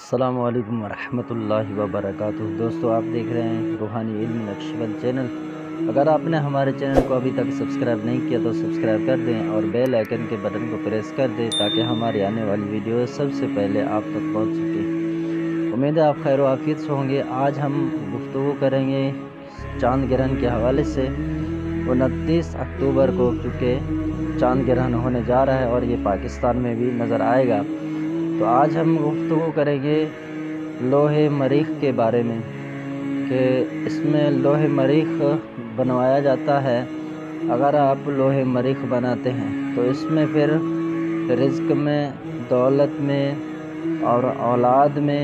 السلام علیکم ورحمۃ اللہ وبرکاتہ۔ دوستو، آپ دیکھ رہے ہیں روحانی علم نقشبند چینل۔ اگر آپ نے ہمارے چینل کو ابھی تک سبسکرائب نہیں کیا تو سبسکرائب کر دیں اور بیل آئیکن کے بٹن کو پریس کر دیں تاکہ ہماری آنے والی ویڈیو سب سے پہلے آپ تک پہنچ سکے۔ امید ہے آپ خیر و عافیت سے ہوں گے۔ آج ہم گفتگو کریں گے چاند گرہن کے حوالے سے۔ 29 اکتوبر کو چونکہ چاند گرہن ہونے جا رہا ہے اور یہ پاکستان میں بھی نظر آئے گا، تو آج ہم گفتگو کریں گے لوح مریخ کے بارے میں کہ اس میں لوح مریخ بنوایا جاتا ہے۔ اگر آپ لوح مریخ بناتے ہیں تو اس میں پھر رزق میں، دولت میں اور اولاد میں،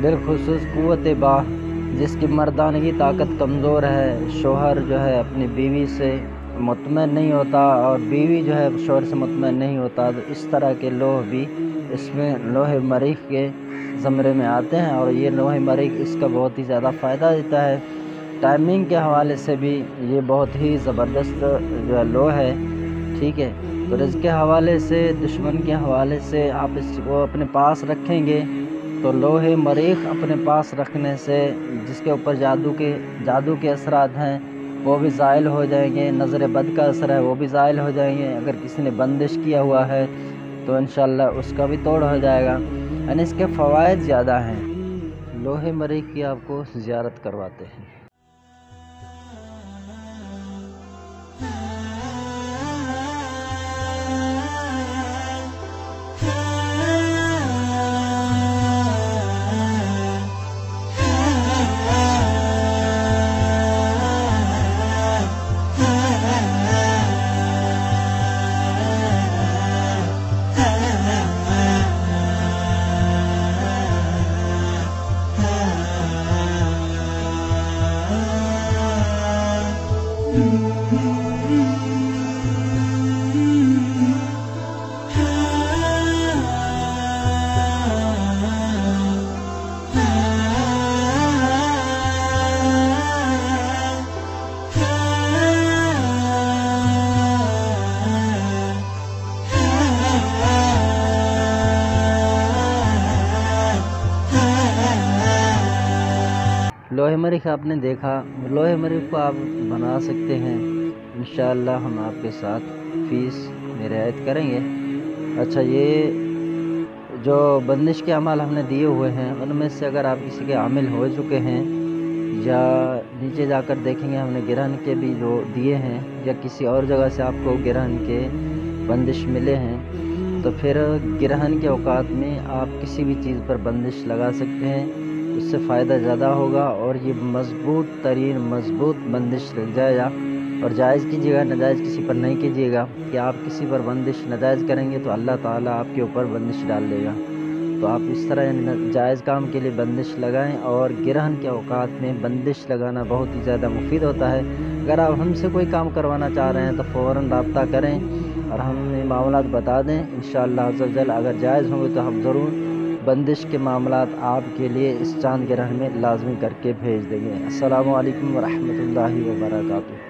بالخصوص قوت با جس کی مردانگی طاقت کمزور ہے، شوہر جو ہے اپنی بیوی سے مطمئن نہیں ہوتا اور بیوی جو ہے شوہر سے مطمئن نہیں ہوتا، تو اس طرح کے لوح بھی اس میں لوح مریخ کے زمرے میں آتے ہیں اور یہ لوح مریخ اس کا بہت ہی زیادہ فائدہ دیتا ہے۔ ٹائمنگ کے حوالے سے بھی یہ بہت ہی زبردست جو ہے لوح ہے، ٹھیک ہے۔ تو رزق کے حوالے سے، دشمن کے حوالے سے آپ اس کو اپنے پاس رکھیں گے تو لوح مریخ اپنے پاس رکھنے سے جس کے اوپر جادو کے اثرات ہیں وہ بھی زائل ہو جائیں گے، نظر بد کا اثر ہے وہ بھی زائل ہو جائیں گے، اگر کسی نے بندش کیا ہوا ہے تو انشاءاللہ اس کا بھی توڑ ہو جائے گا، یعنی اس کے فوائد زیادہ ہیں۔ لوح مریخ کی آپ کو زیارت کرواتے ہیں۔ لوح مریخ آپ نے دیکھا، لوح مریخ کو آپ بنا سکتے ہیں، انشاءاللہ ہم آپ کے ساتھ فیس میں رعایت کریں گے۔ اچھا، یہ جو بندش کے اعمال ہم نے دیے ہوئے ہیں ان میں سے اگر آپ کسی کے عامل ہو چکے ہیں یا نیچے جا کر دیکھیں گے ہم نے گرہن کے بھی جو دیے ہیں یا کسی اور جگہ سے آپ کو گرہن کے بندش ملے ہیں، تو پھر گرہن کے اوقات میں آپ کسی بھی چیز پر بندش لگا سکتے ہیں، اس سے فائدہ زیادہ ہوگا اور یہ مضبوط بندش لگ جائے گا۔ اور جائز کیجیے گا، ناجائز کسی پر نہیں کیجیے گا کہ آپ کسی پر بندش ناجائز کریں گے تو اللہ تعالیٰ آپ کے اوپر بندش ڈال دے گا۔ تو آپ اس طرح جائز کام کے لیے بندش لگائیں، اور گرہن کے اوقات میں بندش لگانا بہت ہی زیادہ مفید ہوتا ہے۔ اگر آپ ہم سے کوئی کام کروانا چاہ رہے ہیں تو فوراً رابطہ کریں اور ہمیں معاملات بتا دیں، انشاءاللہ عز و جل اگر جائز ہوں گے تو ہم ضرور بندش کے معاملات آپ کے لیے اس چاند گرہن میں لازمی کر کے بھیج دیں گے۔ السلام علیکم ورحمۃ اللہ وبرکاتہ۔